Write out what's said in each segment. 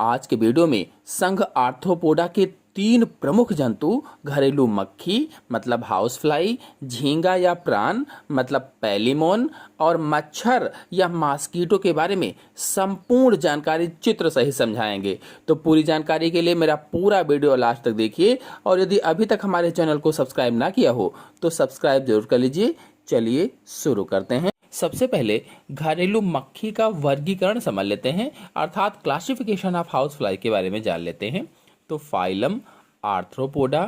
आज के वीडियो में संघ आर्थ्रोपोडा के 3 प्रमुख जंतु घरेलू मक्खी मतलब हाउस फ्लाई, झींगा या प्राण मतलब पैलिमोन और मच्छर या मॉस्किटो के बारे में संपूर्ण जानकारी चित्र सहित समझाएंगे। तो पूरी जानकारी के लिए मेरा पूरा वीडियो लास्ट तक देखिए और यदि अभी तक हमारे चैनल को सब्सक्राइब ना किया हो तो सब्सक्राइब जरूर कर लीजिए। चलिए शुरू करते हैं। सबसे पहले घरेलू मक्खी का वर्गीकरण समझ लेते हैं, अर्थात क्लासिफिकेशन ऑफ हाउस फ्लाई के बारे में जान लेते हैं। तो phylum arthropoda,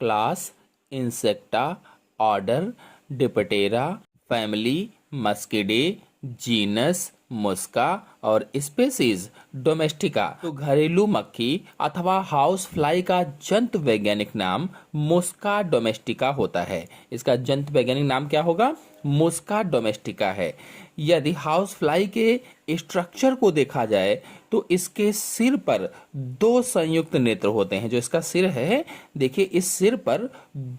class insecta, order diptera, family muscidae, genus musca और स्पेसीज डोमेस्टिका। तो घरेलू मक्खी अथवा हाउस फ्लाई का जंतु वैज्ञानिक नाम मुस्का डोमेस्टिका होता है। इसका जंतु वैज्ञानिक नाम क्या होगा? मुस्का डोमेस्टिका है। यदि हाउस फ्लाई के स्ट्रक्चर को देखा जाए तो इसके सिर पर 2 संयुक्त नेत्र होते हैं। जो इसका सिर है, देखिए इस सिर पर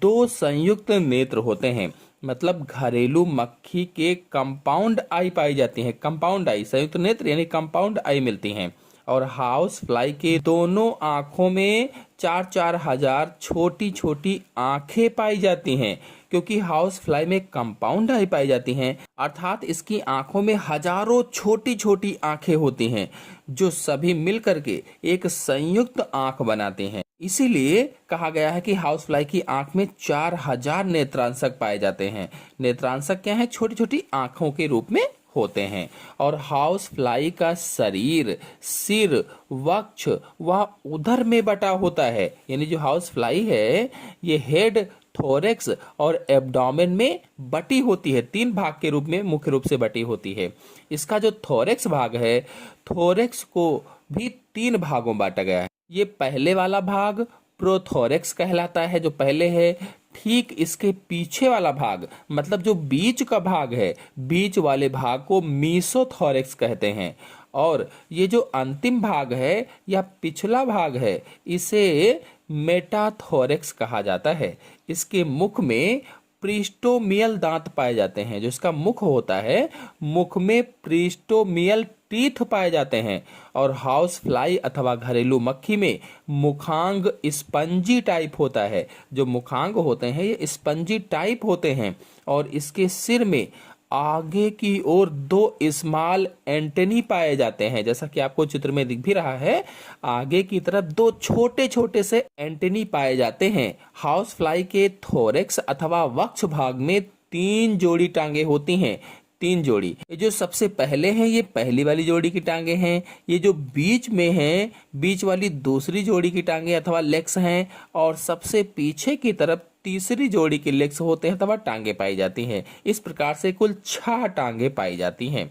2 संयुक्त नेत्र होते हैं। मतलब घरेलू मक्खी के कंपाउंड आई पाई जाती है। कंपाउंड आई, संयुक्त नेत्र यानी कंपाउंड आई मिलती हैं। और हाउस फ्लाई के दोनों आंखों में 4-4 हजार छोटी छोटी आंखें पाई जाती हैं। क्योंकि हाउस फ्लाई में कंपाउंड आई पाई जाती हैं, अर्थात इसकी आंखों में हजारों छोटी छोटी आंखें होती हैं जो सभी मिलकर के एक संयुक्त आंख बनाते हैं। इसीलिए कहा गया है कि हाउस फ्लाई की आंख में 4000 नेत्रांशक पाए जाते हैं। नेत्रांशक क्या है? छोटी छोटी आंखों के रूप में होते हैं। और हाउस फ्लाई का शरीर, सिर, वक्ष व उदर में बटा होता है। यानी जो हाउस फ्लाई है ये हेड, थोरेक्स और एब्डोमेन में बटी होती है। 3 भाग के रूप में मुख्य रूप से बटी होती है। इसका जो थोरेक्स भाग है, थोरेक्स को भी 3 भागों में बांटा गया है। ये पहले वाला भाग प्रोथोरेक्स कहलाता है, जो पहले है। ठीक इसके पीछे वाला भाग मतलब जो बीच का भाग है, बीच वाले भाग को मीसोथोरेक्स कहते हैं। और ये जो अंतिम भाग है या पिछला भाग है, इसे मेटाथोरेक्स कहा जाता है। इसके मुख में प्रिस्टोमियल दांत पाए जाते हैं। जो इसका मुख होता है, मुख में प्रिस्टोमियल टीथ पाए जाते हैं। और हाउस फ्लाई अथवा घरेलू मक्खी में मुखांग स्पंजी टाइप होता है। जो मुखांग होते हैं ये स्पंजी टाइप होते हैं। और इसके सिर में आगे की ओर 2 स्मॉल एंटेनी पाए जाते हैं। जैसा कि आपको चित्र में दिख भी रहा है, आगे की तरफ 2 छोटे छोटे से एंटेनी पाए जाते हैं। हाउस फ्लाई के थोरेक्स अथवा वक्ष भाग में 3 जोड़ी टांगे होती हैं। 3 जोड़ी। ये जो सबसे पहले हैं ये पहली वाली जोड़ी की टांगे हैं। ये जो बीच में है, बीच वाली दूसरी जोड़ी की टांगे अथवा लेग्स हैं। और सबसे पीछे की तरफ तीसरी जोड़ी के लेग्स होते हैं अथवा टांगे पाई जाती हैं। इस प्रकार से कुल 6 टांगे पाई जाती हैं।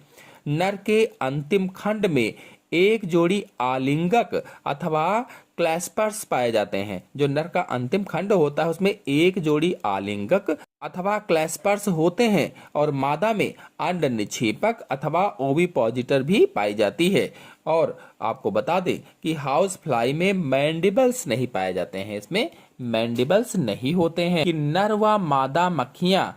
नर के अंतिम खंड में 1 जोड़ी आलिंगक अथवा क्लैस्पर्स पाए जाते हैं। जो नर का अंतिम खंड होता है उसमें 1 जोड़ी आलिंगक अथवा क्लैस्पर्स होते हैं। और मादा में अंड निक्षेपक अथवा ओविपोजिटर भी पाई जाती है। और आपको बता दें कि हाउस फ्लाई में मैंडिबल्स नहीं पाए जाते हैं। इसमें मैंडिबल्स नहीं होते हैं। कि नर व मादा मक्खियां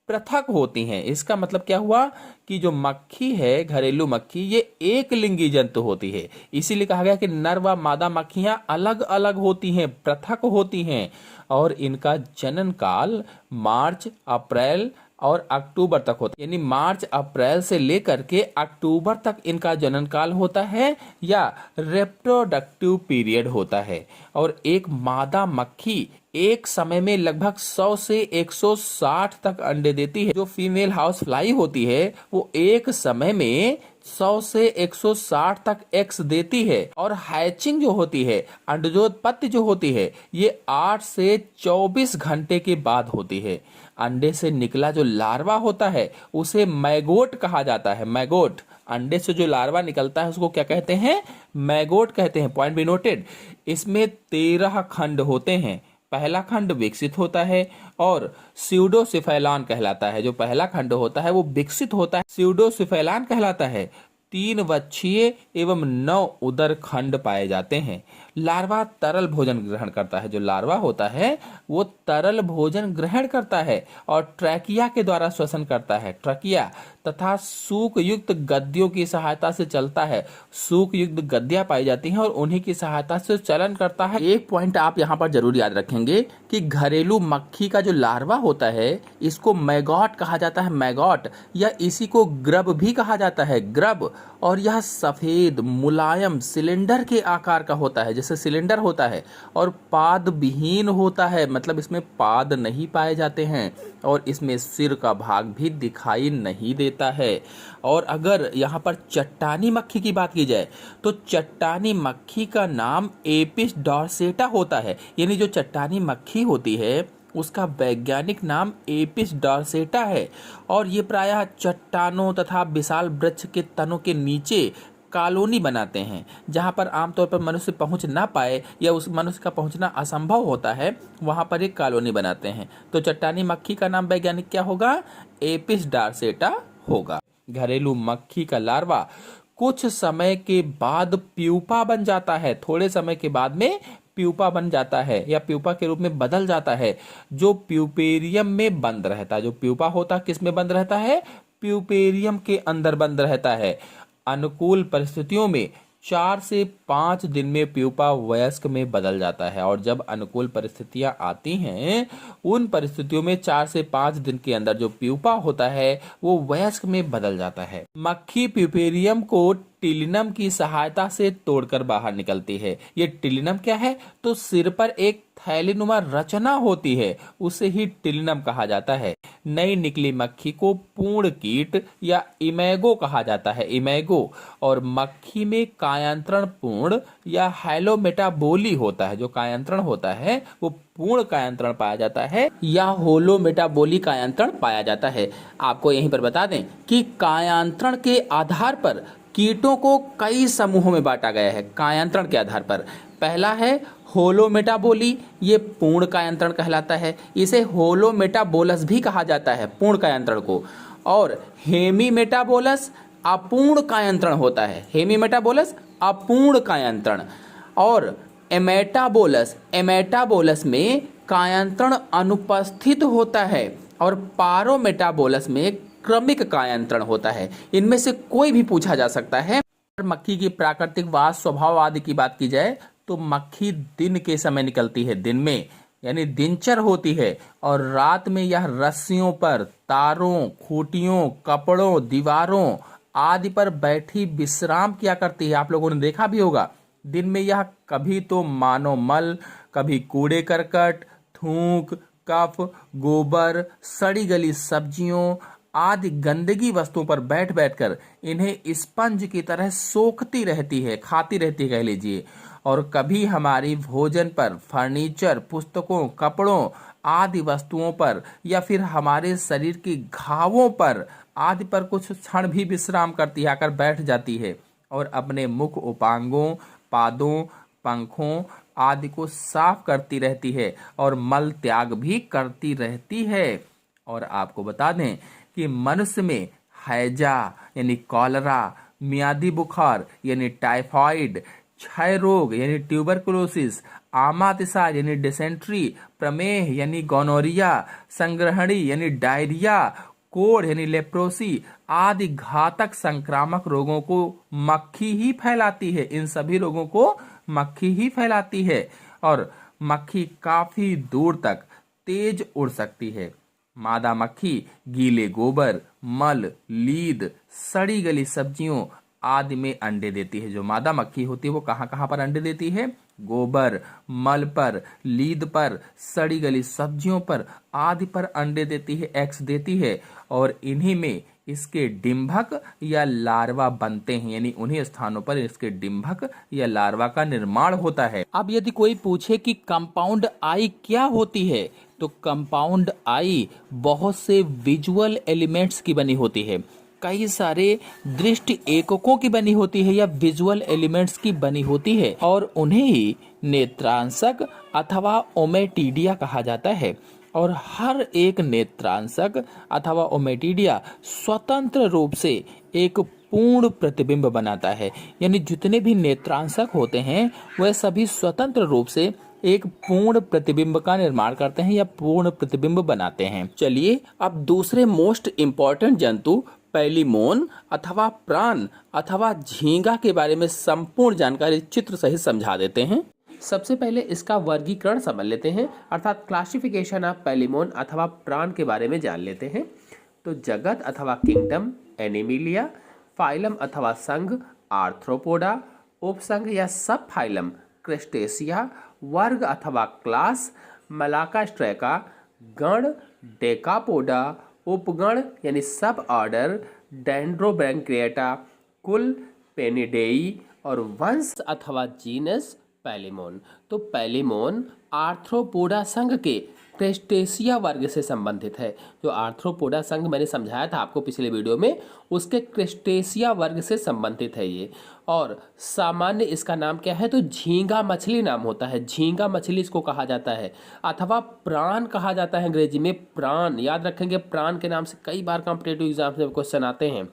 पृथक होती हैं। इसका मतलब क्या हुआ कि जो मक्खी है, घरेलू मक्खी, ये एक लिंगी जंतु होती है। इसीलिए कहा गया कि नर व मादा मक्खियां अलग अलग होती हैं, पृथक होती हैं। और इनका जनन काल मार्च, अप्रैल और अक्टूबर तक होता है। यानी मार्च अप्रैल से लेकर के अक्टूबर तक इनका जनन काल होता है या रिप्रोडक्टिव पीरियड होता है। और एक मादा मक्खी एक समय में लगभग 100 से 160 तक अंडे देती है। जो फीमेल हाउस फ्लाई होती है वो एक समय में 100 से 160 तक एग्स देती है। और हैचिंग जो होती है, अंडोत्पत्ति जो होती है, ये 8 से 24 घंटे के बाद होती है। अंडे से निकला जो लार्वा होता है उसे मैगोट कहा जाता है। मैगोट, अंडे से जो लार्वा निकलता है उसको क्या कहते हैं? मैगोट कहते हैं। Point be noted. इसमें 13 खंड होते हैं। पहला खंड विकसित होता है और स्यूडोसिफेलॉन कहलाता है। जो पहला खंड होता है वो विकसित होता है, स्यूडोसिफेलॉन कहलाता है। 3 वक्षीय एवं 9 उदर खंड पाए जाते हैं। लार्वा तरल भोजन ग्रहण करता है। जो लार्वा होता है वो तरल भोजन ग्रहण करता है और ट्रैकिया के द्वारा श्वसन करता है। ट्रैकिया तथा सूक युक्त गद्दियों की सहायता से चलता है। सूक युक्त गद्दियां पाई जाती हैं और उन्हीं की सहायता से चलन करता है। एक पॉइंट आप यहाँ पर जरूर याद रखेंगे कि घरेलू मक्खी का जो लार्वा होता है इसको मैगॉट कहा जाता है, मैगॉट, या इसी को ग्रब भी कहा जाता है, ग्रब। और यह सफेद मुलायम सिलेंडर के आकार का होता है, जैसे सिलेंडर होता है, और पाद विहीन होता है, मतलब इसमें पाद नहीं पाए जाते हैं और इसमें सिर का भाग भी दिखाई नहीं देता है। और अगर यहाँ पर चट्टानी मक्खी की बात की जाए तो चट्टानी मक्खी का नाम एपिस डॉर्सेटा होता है, यानी जो चट्टानी मक्खी होती है उसका वैज्ञानिक नाम एपिस डॉर्सेटा है। और ये प्रायः चट्टानों तथा विशाल वृक्ष के तनों के नीचे कॉलोनी बनाते हैं, जहाँ पर आमतौर पर मनुष्य पहुँच ना पाए या उस मनुष्य का पहुँचना असंभव होता है, वहाँ पर एक कॉलोनी बनाते हैं। तो चट्टानी मक्खी का नाम वैज्ञानिक क्या होगा? एपिस डॉर्सेटा होगा। घरेलू मक्खी का लार्वा कुछ समय के बाद प्यूपा बन जाता है, थोड़े समय के बाद में प्यूपा बन जाता है या प्यूपा के रूप में बदल जाता है, जो प्यूपेरियम में बंद रहता है। जो प्यूपा होता है किस में बंद रहता है? प्यूपेरियम के अंदर बंद रहता है। अनुकूल परिस्थितियों में 4 से 5 दिन में प्यूपा वयस्क में बदल जाता है। और जब अनुकूल परिस्थितियां आती हैं उन परिस्थितियों में 4 से 5 दिन के अंदर जो प्यूपा होता है वो वयस्क में बदल जाता है। मक्खी प्यूपेरियम को टिलिनम की सहायता से तोड़कर बाहर निकलती है। ये टिलिनम क्या है? तो सिर पर एक थैलीनुमा रचना होती है, उसे ही टिलिनम कहा जाता है। नई निकली मक्खी को पूर्ण कीट या इमेगो कहा जाता है, इमेगो। और मक्खी में कायांतरण पूर्ण या हैलोमेटाबोली होता है। जो कायांतरण होता है वो पूर्ण कायांतरण पाया जाता है या होलोमेटाबोली कायांतरण पाया जाता है। आपको यहीं पर बता दें कि कायांतरण के आधार पर कीटों को कई समूहों में बांटा गया है। कायांतरण के आधार पर पहला है होलोमेटाबोली, ये पूर्ण कायांतरण कहलाता है। इसे होलोमेटाबोलस भी कहा जाता है, पूर्ण कायांतरण को। और हेमीमेटाबोलस अपूर्ण कायांतरण होता है, हेमीमेटाबोलस अपूर्ण कायांतरण। और एमेटाबोलस, एमेटाबोलस में कायांतरण अनुपस्थित होता है। और पारोमेटाबोलस में क्रमिक कायांतरण होता है। इनमें से कोई भी पूछा जा सकता है। मक्खी की प्राकृतिक वास स्वभाव आदि की बात की जाए तो मक्खी दिन के समय निकलती है, दिन में, यानी दिनचर होती है। और रात में यह रस्सियों पर, तारों, खूंटियों, कपड़ों, दीवारों आदि पर बैठी विश्राम किया करती है। आप लोगों ने देखा भी होगा, दिन में यह कभी तो मानव मल, कभी कूड़े करकट, थूक, कफ, गोबर, सड़ी गली सब्जियों आदि गंदगी वस्तुओं पर बैठ बैठकर इन्हें स्पंज की तरह सोखती रहती है, खाती रहती है कह लीजिए। और कभी हमारी भोजन पर, फर्नीचर, पुस्तकों, कपड़ों आदि वस्तुओं पर या फिर हमारे शरीर के घावों पर आदि पर कुछ क्षण भी विश्राम करती है, आकर बैठ जाती है। और अपने मुख उपांगों, पादों, पंखों आदि को साफ करती रहती है और मल त्याग भी करती रहती है। और आपको बता दें कि मनुष्य में हैजा यानी कॉलरा, मियादी बुखार यानी टाइफाइड, क्षय रोग यानी ट्यूबरकुलोसिस, आमातिसार यानी डिसेंट्री, प्रमेह यानी गोनोरिया, संग्रहणी यानी डायरिया, कोढ़ यानी लेप्रोसी आदि घातक संक्रामक रोगों को मक्खी ही फैलाती है। इन सभी रोगों को मक्खी ही फैलाती है। और मक्खी काफी दूर तक तेज उड़ सकती है। मादा मक्खी गीले गोबर, मल, लीद, सड़ी गली सब्जियों आदि में अंडे देती है। जो मादा मक्खी होती है वो कहाँ कहाँ पर अंडे देती है? गोबर, मल पर, लीद पर, सड़ी गली सब्जियों पर आदि पर अंडे देती है, एग्स देती है। और इन्हीं में इसके डिंभक या लार्वा बनते हैं, यानी उन्हीं स्थानों पर इसके डिंभक या लार्वा का निर्माण होता है। अब यदि कोई पूछे कि कंपाउंड आई क्या होती है, तो कंपाउंड आई बहुत से विजुअल एलिमेंट्स की बनी होती है, कई सारे दृष्टि एककों की बनी होती है या विजुअल एलिमेंट्स की बनी होती है। और उन्हें ही नेत्रांशक अथवा ओमेटिडिया कहा जाता है। और हर एक नेत्रांशक अथवा ओमेटिडिया स्वतंत्र रूप से एक पूर्ण प्रतिबिंब बनाता है। यानी जितने भी नेत्रांशक होते हैं वह सभी स्वतंत्र रूप से एक पूर्ण प्रतिबिंब का निर्माण करते हैं या पूर्ण प्रतिबिंब बनाते हैं। चलिए अब दूसरे मोस्ट इम्पॉर्टेंट जंतु पैलिमोन अथवा प्राण अथवा झींगा के बारे में संपूर्ण जानकारी चित्र सहित समझा देते हैं। सबसे पहले इसका वर्गीकरण समझ लेते हैं, अर्थात क्लासिफिकेशन ऑफ पैलिमोन अथवा प्राण के बारे में जान लेते हैं। तो जगत अथवा किंगडम एनिमिलिया, फाइलम अथवा संघ आर्थ्रोपोडा, उपसंघ या सब फाइलम क्रेस्टेसिया, वर्ग अथवा क्लास मलाकास्ट्रैका, गण डेकापोडा, उपगण यानी सब ऑर्डर डेंड्रोब्रैंकिएटा, कुल पेनिडेई और वंश अथवा जीनस पैलिमोन। तो पैलिमोन आर्थ्रोपोडा संघ के क्रेस्टेसिया वर्ग से संबंधित है। जो आर्थ्रोपोडा संघ मैंने समझाया था आपको पिछले वीडियो में, उसके क्रेस्टेसिया वर्ग से संबंधित है ये। और सामान्य इसका नाम क्या है, तो झींगा मछली नाम होता है। झींगा मछली इसको कहा जाता है, अथवा प्राण कहा जाता है अंग्रेजी में। प्राण याद रखेंगे, प्राण के नाम से कई बार कॉम्पिटिटिव एग्जाम में क्वेश्चन आते हैं।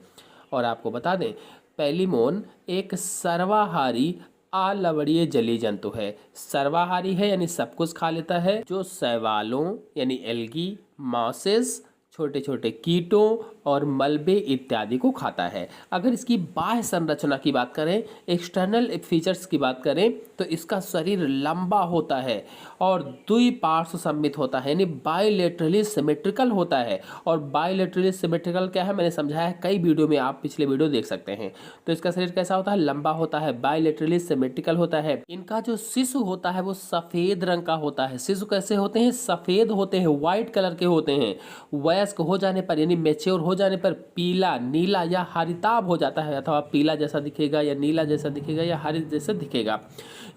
और आपको बता दें, पैलिमोन एक सर्वाहारी अलवड़ीय जलीय जंतु है। सर्वाहारी है यानी सब कुछ खा लेता है, जो शैवालों यानी एल्गी, मॉसेस, छोटे छोटे कीटों और मलबे इत्यादि को खाता है। अगर इसकी बाह्य संरचना की बात करें, एक्सटर्नल फीचर्स की बात करें, तो इसका शरीर लंबा होता है और द्विपार्श्व सममित होता है, यानी बायलेटरली सिमेट्रिकल होता है। और बायलेटरली सिमेट्रिकल क्या है मैंने समझाया है कई वीडियो में, आप पिछले वीडियो देख सकते हैं। तो इसका शरीर कैसा होता है, लंबा होता है, बायलेटरली सिमेट्रिकल होता है। इनका जो शिशु होता है वो सफेद रंग का होता है। शिशु कैसे होते हैं, सफेद होते हैं, व्हाइट कलर के होते हैं। वयस्क हो जाने पर यानी मैच्योर हो जाने पर पीला, नीला या हरिताभ हो जाता है, अथवा पीला जैसा दिखेगा या नीला जैसा दिखेगा या हरित जैसा दिखेगा।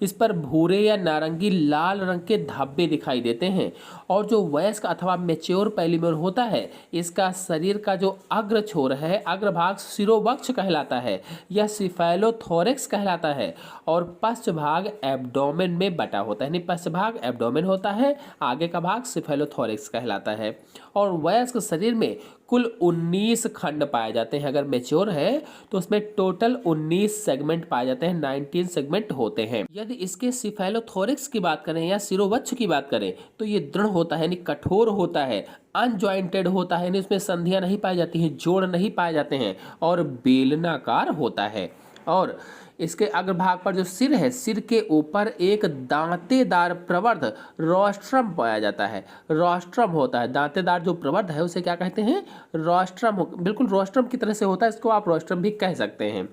इस पर भूरे या नारंगी लाल रंग के धब्बे दिखाई देते हैं। और जो वयस्क अथवा मैच्योर पैलिमोन होता है, इसका शरीर का जो अग्र छोर है, अग्रभाग शिरोवक्ष कहलाता है या सिफेलोथोरैक्स कहलाता है। और पश्च भाग एब्डोमेन में बटा होता है, यानी पश्च भाग एब्डोमेन होता है, आगे का भाग सिफेलोथोरैक्स कहलाता है। और वयस्क शरीर में कुल 19 खंड पाए जाते हैं। अगर मैच्योर है तो उसमें टोटल 19 सेगमेंट पाए जाते हैं, 19 सेगमेंट होते हैं। यदि इसके सिफेलोथोरैक्स की बात करें या शिरोवक्ष की बात करें, तो ये दृढ़ होता है यानी कठोर होता है, अनजॉइंटेड होता है यानी उसमें संधियां नहीं पाई जाती हैं, जोड़ नहीं पाए जाते हैं, और बेलनाकार होता है। और इसके अग्रभाग पर जो सिर है, सिर के ऊपर एक दांतेदार प्रवर्ध रोस्ट्रम पाया जाता है। रोस्ट्रम होता है, दांतेदार जो प्रवर्ध है उसे क्या कहते हैं, रोस्ट्रम। बिल्कुल रोस्ट्रम की तरह से होता है, इसको आप रोस्ट्रम भी कह सकते हैं।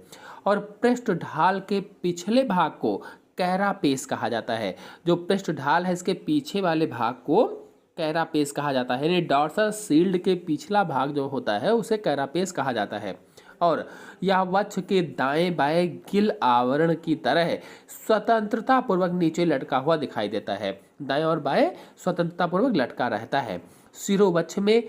और पृष्ठ ढाल के पिछले भाग को कैरापेस कहा जाता है। जो पृष्ठ ढाल है इसके पीछे वाले भाग को कैरापेस कहा जाता है, यानी डॉर्सल शील्ड के पिछला भाग जो होता है उसे कैरापेस कहा जाता है। और यह वक्ष के दाएं बाएं गिल आवरण की तरह स्वतंत्रता पूर्वक नीचे लटका हुआ दिखाई देता है। दाएं और बाएं स्वतंत्रता पूर्वक लटका रहता है। शिरोवक्ष में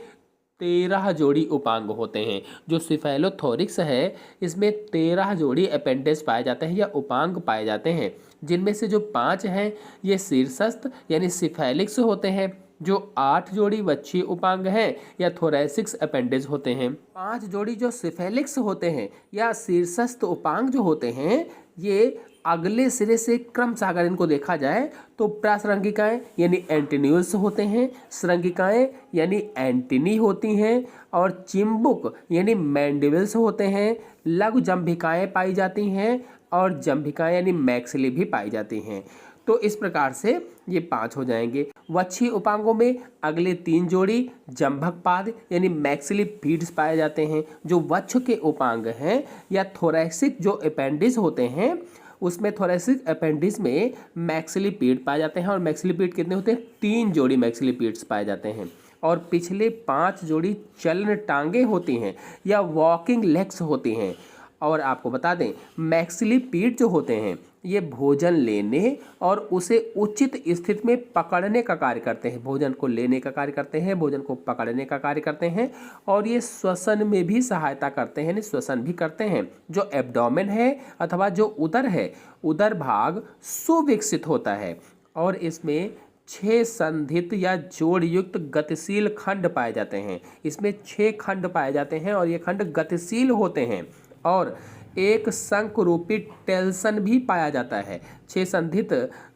13 जोड़ी उपांग होते हैं। जो सिफेलोथोरैक्स है इसमें 13 जोड़ी अपेंडेज पाए जाते हैं या उपांग पाए जाते हैं, जिनमें से जो 5 हैं ये शीर्षस्थ यानी सिफेलिक्स होते हैं। जो 8 जोड़ी वक्षीय उपांग हैं या थोरैसिक्स अपेंडेज होते हैं। 5 जोड़ी जो सिफेलिक्स होते हैं या शीर्षस्थ उपांग जो होते हैं, ये अगले सिरे से क्रमशः अगर इनको देखा जाए तो प्रसरंगिकाएं यानी एंटीन्यूल्स होते हैं, श्रृंगिकाएं यानी एंटीनी होती हैं, और चिम्बुक यानी मैंडिबल्स होते हैं। लघु जंभिकाएं पाई जाती हैं और जंभिकाएं यानी मैक्सिली भी पाई जाती हैं। तो इस प्रकार से ये 5 हो जाएंगे। वक्षीय उपांगों में अगले 3 जोड़ी जंभक पाद यानी मैक्सिली पीड्स पाए जाते हैं। जो वक्ष के उपांग हैं या थोरैसिक जो अपेंडिज होते हैं, उसमें थोरैसिक अपेंडिज में मैक्सिलीपीड पाए जाते हैं। और मैक्सिलीपीड कितने होते हैं, 3 जोड़ी मैक्सिलीपीड्स पाए जाते हैं। और पिछले 5 जोड़ी चलन टांगे होती हैं या वॉकिंग लेग्स होती हैं। और आपको बता दें, मैक्सिलीपीड जो होते हैं ये भोजन लेने और उसे उचित स्थिति में पकड़ने का कार्य करते हैं। भोजन को लेने का कार्य करते हैं, भोजन को पकड़ने का कार्य करते हैं, और ये श्वसन में भी सहायता करते हैं, श्वसन भी करते हैं। जो एब्डोमेन है अथवा जो उदर है, उदर भाग सुविकसित होता है और इसमें 6 संधित या जोड़ युक्त गतिशील खंड पाए जाते हैं। इसमें 6 खंड पाए जाते हैं और ये खंड गतिशील होते हैं। और एक शंख रूपी टेल्सन भी पाया जाता है। 6 संधित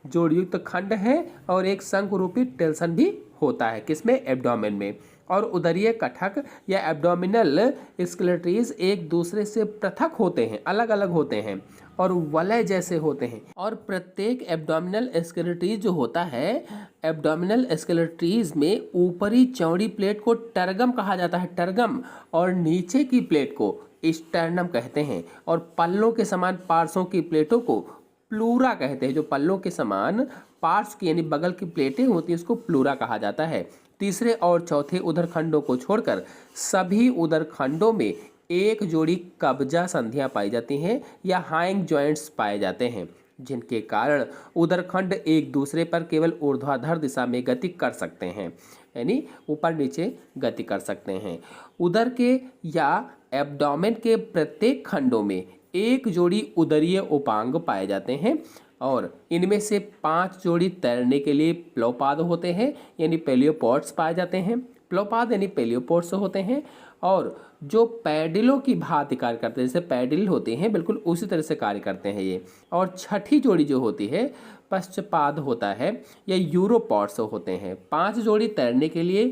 जोड़युक्त खंड है और एक शंख रूपी टेल्सन भी होता है, किसमें, एब्डोमेन में। और उदरीय कटक या एब्डोमिनल स्केलेटरीज एक दूसरे से पृथक होते हैं, अलग अलग होते हैं और वलय जैसे होते हैं। और प्रत्येक एब्डोमिनल स्केलेटरीज जो होता है, एब्डोमिनल स्केलेटरीज में ऊपरी चौड़ी प्लेट को टर्गम कहा जाता है, टर्गम, और नीचे की प्लेट को स्टर्नम कहते हैं, और पल्लों के समान पार्श्वों की प्लेटों को प्लूरा कहते हैं। जो पल्लों के समान पार्श्व की यानी बगल की प्लेटें होती हैं उसको प्लूरा कहा जाता है। तीसरे और चौथे उदरखंडों को छोड़कर सभी उदरखंडों में एक जोड़ी कब्जा संधियां पाई जाती हैं या हाइंग जॉइंट्स पाए जाते हैं, जिनके कारण उदरखंड एक दूसरे पर केवल ऊर्ध्वाधर दिशा में गति कर सकते हैं, यानी ऊपर नीचे गति कर सकते हैं। उदर के या एब्डोमेन के प्रत्येक खंडों में एक जोड़ी उदरीय उपांग पाए जाते हैं और इनमें से 5 जोड़ी तैरने के लिए प्लोपाद होते हैं, यानी पेलियोपोड्स पाए जाते हैं। प्लोपाद यानी पेलियोपोड्स होते हैं और जो पैडिलों की भांति कार्य करते हैं, जैसे पैडिल होते हैं बिल्कुल उसी तरह से कार्य करते हैं ये। और छठी जोड़ी जो होती है पश्चपाद होता है या यूरोपॉड्स होते हैं। 5 जोड़ी तैरने के लिए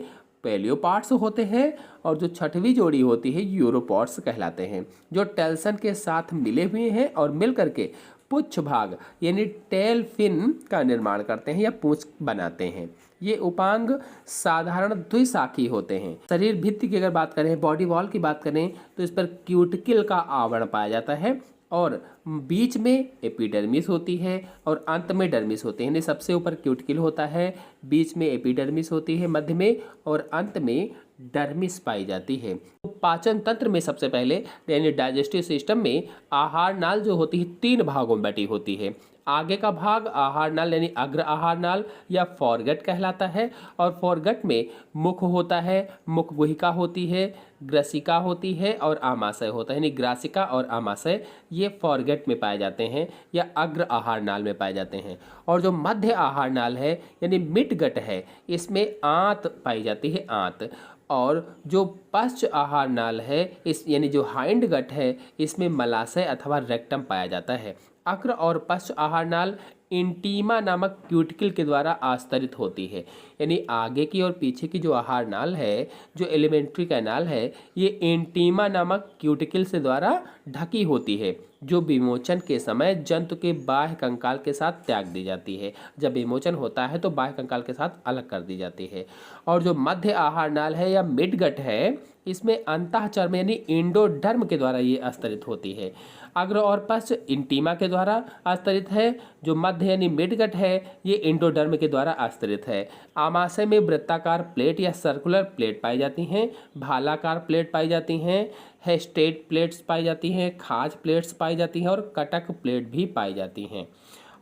पेलियोपाड्स होते हैं और जो छठवीं जोड़ी होती है यूरोपॉड्स कहलाते हैं, जो टेल्सन के साथ मिले हुए हैं और मिल करके पुच्छ भाग यानी टेल फिन का निर्माण करते हैं या पूंछ बनाते हैं। ये उपांग साधारण द्विशाखी होते हैं। शरीर भित्ति की अगर बात करें, बॉडी वॉल की बात करें, तो इस पर क्यूटिकल का आवरण पाया जाता है और बीच में एपिडर्मिस होती है और अंत में डर्मिस होते हैं। यानी सबसे ऊपर क्यूटिकल होता है, बीच में एपिडर्मिस होती है, मध्य में और अंत में डर्मिस पाई जाती है। तो पाचन तंत्र में सबसे पहले यानी डाइजेस्टिव सिस्टम में आहार नाल जो होती है 3 भागों में बटी होती है। आगे का भाग आहार नाल यानी अग्र आहार नाल या फॉरगट कहलाता है और फॉरगट में मुख होता है, मुख गुहिका होती है, ग्रसिका होती है और आमाशय होता है, यानी ग्रासिका और आमाशय ये फॉरगट में पाए जाते हैं या अग्र आहार नाल में पाए जाते हैं। और जो मध्य आहार नाल है यानी मिडगट है, इसमें आंत पाई जाती है, आंत। और जो पश्च आहार नाल है इस यानी जो हाइंड गट है, इसमें मलाशय अथवा रेक्टम पाया जाता है। अग्र और पश्च आहार नाल इंटीमा नामक क्यूटिकल के द्वारा आस्तरित होती है, यानी आगे की और पीछे की जो आहार नाल है, जो एलिमेंट्री कैनाल है, ये इंटीमा नामक क्यूटिकल से द्वारा ढकी होती है, जो विमोचन के समय जंतु के बाह्य कंकाल के साथ त्याग दी जाती है। जब विमोचन होता है तो बाह्य कंकाल के साथ अलग कर दी जाती है। और जो मध्य आहार नाल है या मिडगट है, इसमें अंतःचर्म यानी इंडोडर्म के द्वारा ये आस्तरित होती है। अग्र और पश्च इंटीमा के द्वारा आस्तरित है, जो मध्य यानी मिडगट है ये इंडोडर्म के द्वारा आस्तरित है। आमाशय में वृत्ताकार प्लेट या सर्कुलर प्लेट पाई जाती हैं, भालाकार प्लेट पाई जाती हैं, हेस्टेट प्लेट्स पाई जाती हैं, खाज प्लेट्स पाई जाती हैं और कटक प्लेट भी पाई जाती हैं।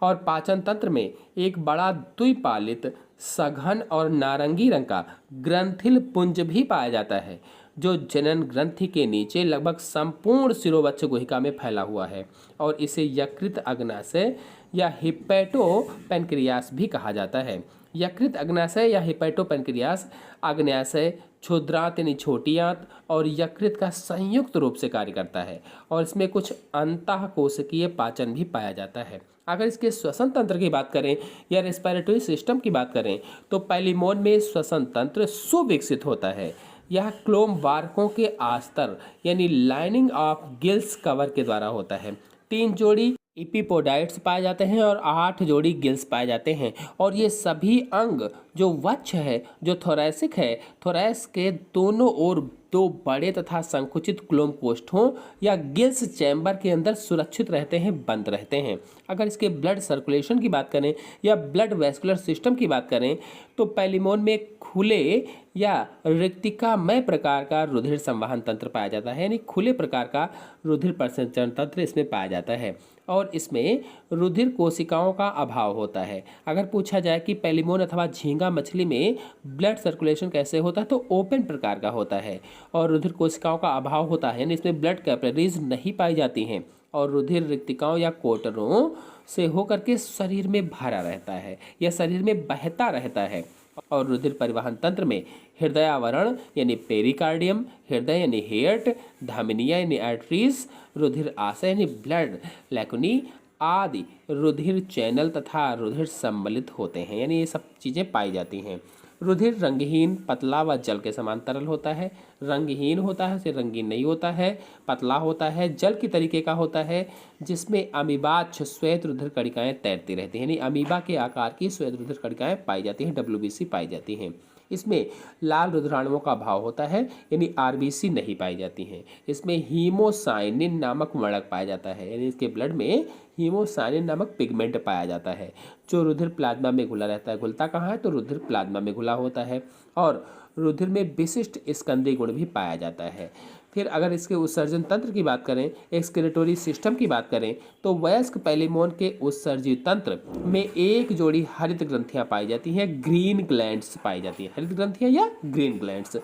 और पाचन तंत्र में एक बड़ा द्विपालित सघन और नारंगी रंग का ग्रंथिल पुंज भी पाया जाता है, जो जनन ग्रंथि के नीचे लगभग संपूर्ण शिरोवच्छ गुहिका में फैला हुआ है और इसे यकृत अग्नाशय या हिपैटोपेनक्रियास भी कहा जाता है। यकृत अग्नाशय या हिपैटोपेनक्रियास अग्न्याशय, क्षुद्रांत यानी छोटी आंत और यकृत का संयुक्त रूप से कार्य करता है और इसमें कुछ अंतःकोशिकीय पाचन भी पाया जाता है। अगर इसके श्वसन तंत्र की बात करें या रेस्पिरेटरी सिस्टम की बात करें तो पैलिमोन में श्वसन तंत्र सुविकसित होता है। यह क्लोम वार्कों के आस्तर यानी लाइनिंग ऑफ गिल्स कवर के द्वारा होता है। 3 जोड़ी इपिपोडाइट्स पाए जाते हैं और 8 जोड़ी गिल्स पाए जाते हैं और ये सभी अंग जो वक्ष है, जो थोरैसिक है, थोरैस के दोनों ओर 2 बड़े तथा संकुचित क्लोम कोष्ठों या गिल्स चैम्बर के अंदर सुरक्षित रहते हैं, बंद रहते हैं। अगर इसके ब्लड सर्कुलेशन की बात करें या ब्लड वेस्कुलर सिस्टम की बात करें तो पैलिमोन में खुले या रिक्तिकामय प्रकार का रुधिर संवहन तंत्र पाया जाता है, यानी खुले प्रकार का रुधिर परिसंचरण तंत्र इसमें पाया जाता है और इसमें रुधिर कोशिकाओं का अभाव होता है। अगर पूछा जाए कि पैलिमोन अथवा झींगा मछली में ब्लड सर्कुलेशन कैसे होता है तो ओपन प्रकार का होता है और रुधिर कोशिकाओं का अभाव होता है, यानी इसमें ब्लड कैपिलरीज नहीं पाई जाती हैं और रुधिर रिक्तिकाओं या कोटरों से होकर के शरीर में भरा रहता है या शरीर में बहता रहता है। और रुधिर परिवहन तंत्र में हृदयावरण यानी पेरिकार्डियम, हृदय यानी हेर्ट, धमनियां यानी आर्टरीज, रुधिर आशय यानी ब्लड लैकुनी आदि रुधिर चैनल तथा रुधिर सम्मिलित होते हैं, यानी ये सब चीज़ें पाई जाती हैं। रुधिर रंगहीन, पतला व जल के समान तरल होता है। रंगहीन होता है, उसे रंगीन नहीं होता है। पतला होता है, जल की तरीके का होता है, जिसमें अमीबाक्ष श्वेत रुधिर कणिकाएं तैरती रहती हैं, यानी अमीबा के आकार की श्वेत रुधिर कणिकाएं पाई जाती हैं, WBC पाई जाती हैं। इसमें लाल रुधिराणुओं का अभाव होता है, यानी RBC नहीं पाई जाती हैं। इसमें हीमोसाइनिन नामक वर्णक पाया जाता है, यानी इसके ब्लड में हीमोसाइनिन नामक पिगमेंट पाया जाता है, जो रुधिर प्लाज्मा में घुला रहता है। घुलता कहाँ है? तो रुधिर प्लाज्मा में घुला होता है। और रुधिर में विशिष्ट स्कंदीय गुण भी पाया जाता है। फिर अगर इसके उत्सर्जन तंत्र की बात करें, एक्सक्रीटोरी सिस्टम की बात करें, तो वयस्क पैलिमोन के उत्सर्जी तंत्र में एक जोड़ी हरित ग्रंथियां पाई जाती हैं, ग्रीन ग्लैंड्स पाई जाती हैं, हरित ग्रंथियां या ग्रीन ग्लैंड्स,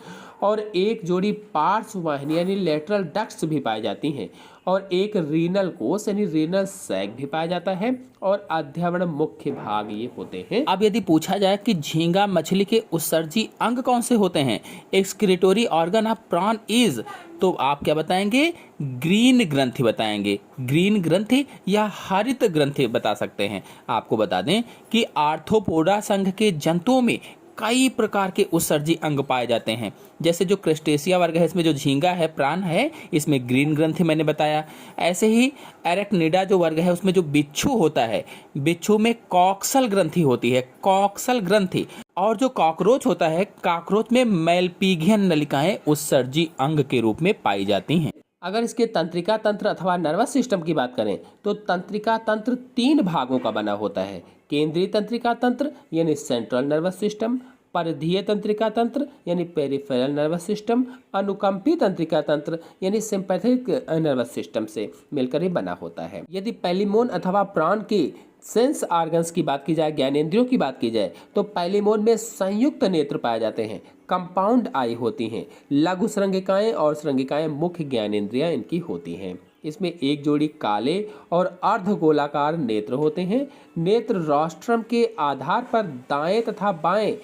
और एक जोड़ी पार्श्ववाहिनी यानी लेटरल डक्ट्स भी पाई जाती हैं, और एक रीनल कोष यानी रीनल सैक भी पाया जाता है, और अध्यवण मुख्य भाग ये होते हैं। अब यदि पूछा जाए कि झींगा मछली के उत्सर्जी अंग कौन से होते हैं, excretory organ of prawn is, तो आप क्या बताएंगे? ग्रीन ग्रंथि बताएंगे। ग्रीन ग्रंथि या हरित ग्रंथि बता सकते हैं। आपको बता दें कि आर्थ्रोपोडा संघ के जंतुओं में कई प्रकार के उत्सर्जी अंग पाए जाते हैं। जैसे जो क्रेस्टेशिया वर्ग है, इसमें जो झींगा है, प्राण है, इसमें ग्रीन ग्रंथि मैंने बताया। ऐसे ही एरेक्निडा जो वर्ग है, उसमें जो बिच्छू होता है, बिच्छू में कॉक्सल ग्रंथि होती है, कॉक्सल ग्रंथि। और जो कॉकरोच होता है, कॉकरोच में मेलपीगियन नलिकाएं उत्सर्जी अंग के रूप में पाई जाती हैं। अगर इसके तंत्रिका तंत्र अथवा नर्वस सिस्टम की बात करें, तो तंत्रिका तंत्र 3 भागों का बना होता है। केंद्रीय तंत्रिका तंत्र यानी सेंट्रल नर्वस सिस्टम, परिधीय तंत्रिका तंत्र यानी पेरिफेरल नर्वस सिस्टम, अनुकंपी तंत्रिका तंत्र यानी सिंपैथिक नर्वस सिस्टम से मिलकर ही बना होता है। यदि पैलिमोन अथवा प्राण के सेंस ऑर्गन्स की बात की जाए, ज्ञानेंद्रियों की बात की जाए, तो पैलिमोन में संयुक्त नेत्र पाए जाते हैं, कंपाउंड आई होती हैं, लघु श्रृंगिकाएं और श्रृंगिकाएं मुख्य ज्ञानेंद्रियां इनकी होती हैं। इसमें एक जोड़ी काले और अर्धगोलाकार नेत्र होते हैं। नेत्र रोस्ट्रम के आधार पर दाएं तथा बाएं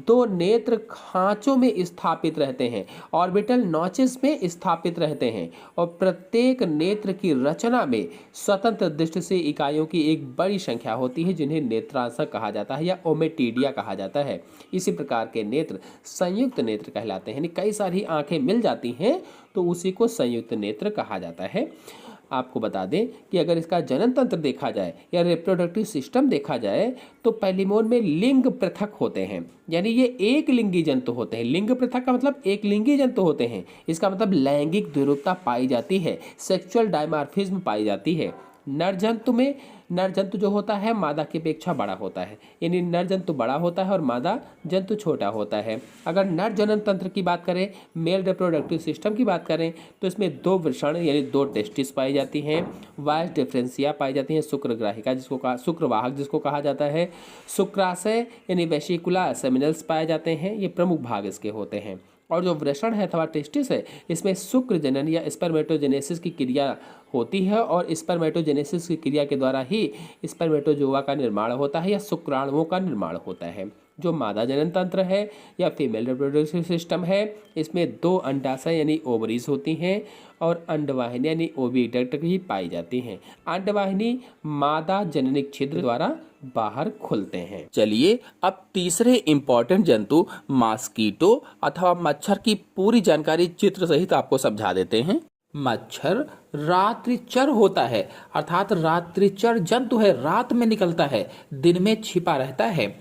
2 नेत्र खांचों में स्थापित रहते हैं, ऑर्बिटल नॉचेस में स्थापित रहते हैं, और प्रत्येक नेत्र की रचना में स्वतंत्र दृष्टि से इकाइयों की एक बड़ी संख्या होती है, जिन्हें नेत्रांशक कहा जाता है या ओमेटिडिया कहा जाता है। इसी प्रकार के नेत्र संयुक्त नेत्र कहलाते हैं, यानी कई सारी आंखें मिल जाती हैं तो उसी को संयुक्त नेत्र कहा जाता है। आपको बता दें कि अगर इसका जनन तंत्र देखा जाए या रिप्रोडक्टिव सिस्टम देखा जाए, तो पैलिमोन में लिंग पृथक होते हैं, यानी ये एक लिंगी जंतु होते हैं। लिंग पृथक का मतलब एक लिंगी जंतु होते हैं। इसका मतलब लैंगिक द्विरूपता पाई जाती है, सेक्सुअल डायमॉर्फिज्म पाई जाती है। नर जंतु में नर जंतु जो होता है मादा की अपेक्षा बड़ा होता है, यानी नर जंतु बड़ा होता है और मादा जंतु छोटा होता है। अगर नर जनन तंत्र की बात करें, मेल रिप्रोडक्टिव सिस्टम की बात करें, तो इसमें 2 वृषण यानी 2 टेस्टिस पाई जाती हैं, वाइस डिफरेंसिया पाई जाती हैं, शुक्रग्राहिका शुक्रवाहक जिसको कहा जाता है, शुक्राशय यानी वेसिकुला सेमिनल्स पाए जाते हैं। ये प्रमुख भाग इसके होते हैं। और जो वृषण है अथवा टेस्टिस है, इसमें शुक्र जनन या स्पर्मेटोजेनेसिस की क्रिया होती है, और स्पर्मेटोजेनेसिस की क्रिया के द्वारा ही स्पर्मेटोजोआ का निर्माण होता है या शुक्राणुओं का निर्माण होता है। जो मादा जनन तंत्र है या फीमेल रिप्रोडक्टिव सिस्टम है, इसमें 2 अंडाशय यानी ओवरीज होती हैं, और अंडवाहिनी यानी ओविडक्ट भी पाई जाती हैं। अंडवाहिनी मादा जननिक छिद्र द्वारा बाहर खुलते हैं। चलिए अब तीसरे इंपॉर्टेंट जंतु मॉस्किटो अथवा मच्छर की पूरी जानकारी चित्र सहित आपको समझा देते हैं। मच्छर रात्रिचर होता है, अर्थात रात्रिचर जंतु है, रात में निकलता है, दिन में छिपा रहता है।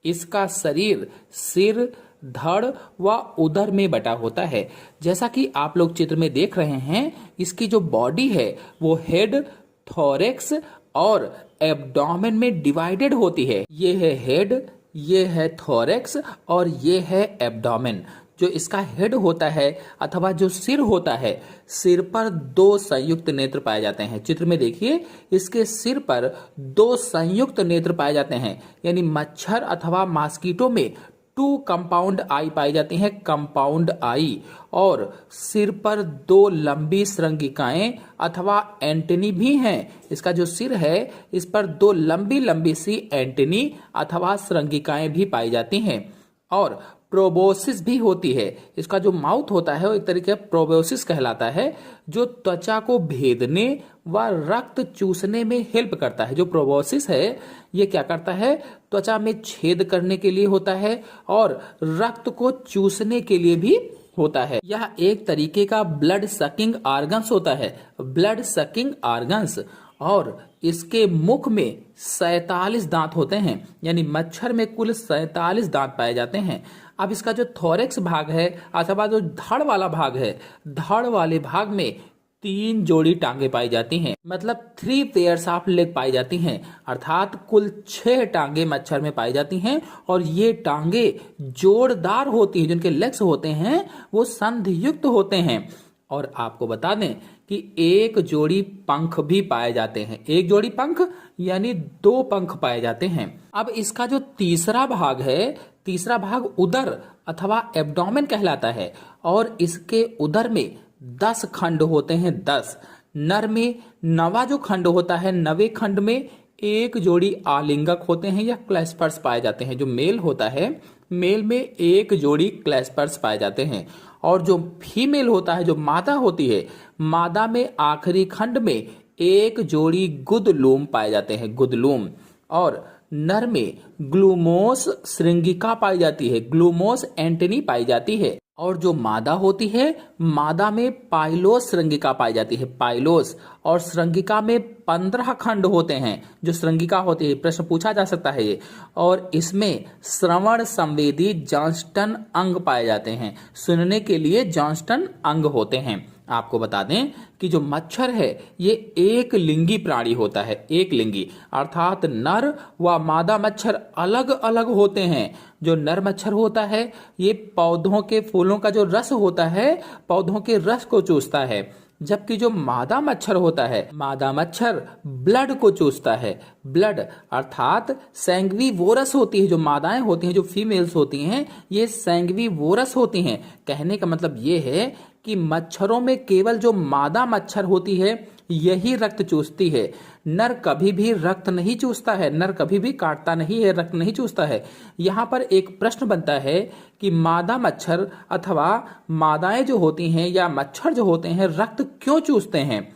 इसका शरीर सिर, धड़ व उदर में बटा होता है। जैसा कि आप लोग चित्र में देख रहे हैं, इसकी जो बॉडी है वो हेड, थोरेक्स और एब्डोमेन में डिवाइडेड होती है। ये है हेड, ये है थोरेक्स और ये है एब्डोमेन। जो इसका हेड होता है अथवा जो सिर होता है, सिर पर 2 संयुक्त नेत्र पाए जाते हैं। चित्र में देखिए, इसके सिर पर 2 संयुक्त नेत्र पाए जाते हैं, यानी मच्छर अथवा मॉस्किटो में 2 कंपाउंड आई पाई जाती हैं, कंपाउंड आई। और सिर पर 2 लंबी श्रृंगिकाएं अथवा एंटेनी भी हैं। इसका जो सिर है, इस पर 2 लंबी लंबी सी एंटेनी अथवा श्रृंगिकाएं भी पाई जाती हैं। और प्रोबोसिस भी होती है। इसका जो माउथ होता है वो एक तरीके का प्रोबोसिस कहलाता है, जो त्वचा को भेदने व रक्त चूसने में हेल्प करता है। जो प्रोबोसिस है ये क्या करता है, त्वचा में छेद करने के लिए होता है और रक्त को चूसने के लिए भी होता है। यह एक तरीके का ब्लड सकिंग ऑर्गन्स होता है, ब्लड सकिंग ऑर्गन्स। और इसके मुख में 47 दांत होते हैं, यानी मच्छर में कुल 47 दांत पाए जाते हैं। अब इसका जो थोरेक्स भाग है अथवा जो धड़ वाला भाग है, धड़ वाले भाग में 3 जोड़ी टांगे पाई जाती हैं, मतलब 3 पेयर्स ऑफ लेग पाई जाती हैं, अर्थात कुल 6 टांगे मच्छर में पाई जाती हैं। और ये टांगे जोरदार होती हैं, जिनके लेग्स होते हैं वो संधियुक्त होते हैं। और आपको बता दें कि एक जोड़ी पंख भी पाए जाते हैं, एक जोड़ी पंख यानी 2 पंख पाए जाते हैं। अब इसका जो तीसरा भाग है, तीसरा भाग उदर अथवा एब्डोमेन कहलाता है, और इसके उदर में 10 खंड होते हैं, 10। नर में 9वां जो खंड होता है, 9वें खंड में एक जोड़ी आलिंगक होते हैं या क्लैस्पर्स पाए जाते हैं। जो मेल होता है, मेल में एक जोड़ी क्लैस्पर्स पाए जाते हैं। और जो फीमेल होता है, जो मादा होती है, मादा में आखिरी खंड में एक जोड़ी गुदलूम पाए जाते हैं, गुदलूम। और नर में ग्लूमोस श्रृंगिका पाई जाती है, ग्लूमोस एंटनी पाई जाती है। और जो मादा होती है, मादा में पाइलोस श्रृंगिका पाई जाती है, पाइलोस। और श्रृंगिका में 15 खंड होते हैं। जो श्रृंगिका होती है, प्रश्न पूछा जा सकता है ये। और इसमें श्रवण संवेदी जॉन्स्टन अंग पाए जाते हैं, सुनने के लिए जॉन्स्टन अंग होते हैं। आपको बता दें कि जो मच्छर है ये एक लिंगी प्राणी होता है, एक लिंगी, अर्थात नर व मादा मच्छर अलग अलग होते हैं। जो नर मच्छर होता है ये पौधों के फूलों का जो रस होता है, पौधों के रस को चूसता है, जबकि जो मादा मच्छर होता है, मादा मच्छर ब्लड को चूसता है। ब्लड अर्थात सैंग्विवोरस होती है, जो मादाएं होती हैं, जो फीमेल्स होती हैं, ये सैंग्विवोरस होती हैं। कहने का मतलब ये है कि मच्छरों में केवल जो मादा मच्छर होती है यही रक्त चूसती है। नर कभी भी रक्त नहीं चूसता है, नर कभी भी काटता नहीं है, रक्त नहीं चूसता है। यहाँ पर एक प्रश्न बनता है कि मादा मच्छर अथवा मादाएं जो होती हैं या मच्छर जो होते हैं रक्त क्यों चूसते हैं?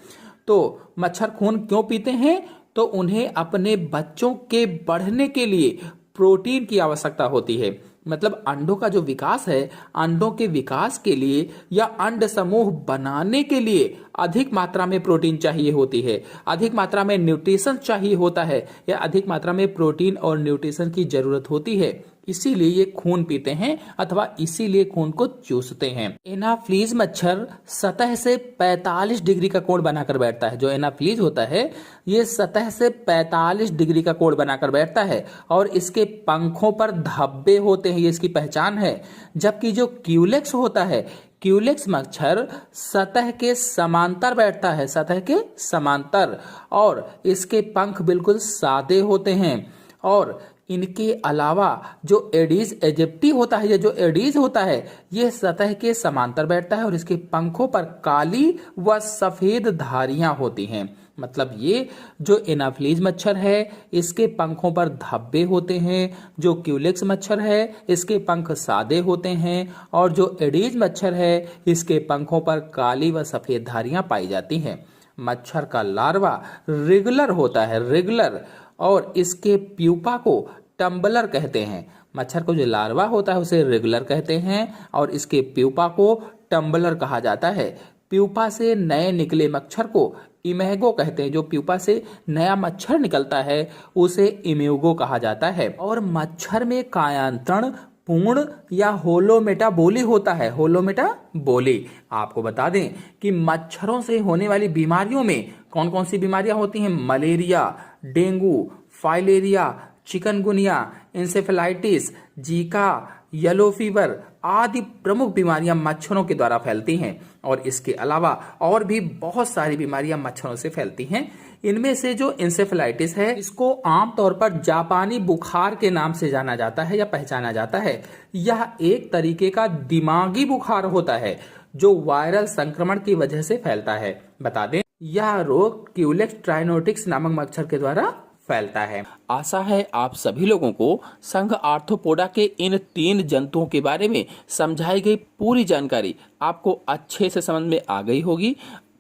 तो मच्छर खून क्यों पीते हैं? तो उन्हें अपने बच्चों के बढ़ने के लिए प्रोटीन की आवश्यकता होती है। मतलब अंडों का जो विकास है, अंडों के विकास के लिए या अंड समूह बनाने के लिए अधिक मात्रा में प्रोटीन चाहिए होती है, अधिक मात्रा में न्यूट्रिशन चाहिए होता है, या अधिक मात्रा में प्रोटीन और न्यूट्रिशन की जरूरत होती है। इसीलिए ये खून पीते हैं अथवा इसीलिए खून को चूसते हैं। एनाफ्लीज मच्छर सतह से 45 डिग्री का कोण बनाकर बैठता है। जो एनाफ्लीज होता है ये सतह से 45 डिग्री का कोण बनाकर बैठता है और इसके पंखों पर धब्बे होते हैं, ये इसकी पहचान है। जबकि जो क्यूलेक्स होता है, क्यूलेक्स मच्छर सतह के समांतर बैठता है, सतह के समांतर, और इसके पंख बिल्कुल सादे होते हैं। और इनके अलावा जो एडीज एजिप्टी होता है, ये जो एडीज होता है ये सतह के समांतर बैठता है और इसके पंखों पर काली व सफेद धारियां होती हैं। मतलब ये जो एनाफ्लीज मच्छर है इसके पंखों पर धब्बे होते हैं, जो क्यूलेक्स मच्छर है इसके पंख सादे होते हैं, और जो एडीज मच्छर है इसके पंखों पर काली व सफेद धारियां पाई जाती हैं। मच्छर का लार्वा रेगुलर होता है, रेगुलर, और इसके प्यूपा को टम्बलर कहते हैं। मच्छर को जो लार्वा होता है उसे रेगुलर कहते हैं और इसके प्यूपा को टम्बलर कहा जाता है। प्यूपा से नए निकले मच्छर को इमेगो कहते हैं। जो प्यूपा से नया मच्छर निकलता है उसे इमेगो कहा जाता है। और मच्छर में कायांतरण पूर्ण या होलोमेटाबोली होता है, होलोमेटाबोली। आपको बता दें कि मच्छरों से होने वाली बीमारियों में कौन कौन सी बीमारियां होती हैं? Malaria, dengue, filaria, chikungunya, encephalitis, Zika, yellow fever आदि प्रमुख बीमारियां मच्छरों के द्वारा फैलती हैं। और इसके अलावा और भी बहुत सारी बीमारियां मच्छरों से फैलती हैं। इनमें से जो इंसेफेलाइटिस है इसको आमतौर पर जापानी बुखार के नाम से जाना जाता है या पहचाना जाता है। यह एक तरीके का दिमागी बुखार होता है जो वायरल संक्रमण की वजह से फैलता है। बता दें यह रोग क्यूलेक्स ट्राइनोटिक्स नामक मच्छर के द्वारा फैलता है। आशा है आप सभी लोगों को संघ आर्थ्रोपोडा के इन 3 जंतुओं के बारे में समझाई गई पूरी जानकारी आपको अच्छे से समझ में आ गई होगी।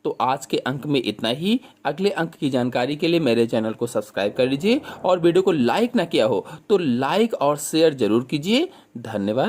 तो आज के अंक में इतना ही। अगले अंक की जानकारी के लिए मेरे चैनल को सब्सक्राइब कर लीजिए और वीडियो को लाइक ना किया हो तो लाइक और शेयर जरूर कीजिए। धन्यवाद।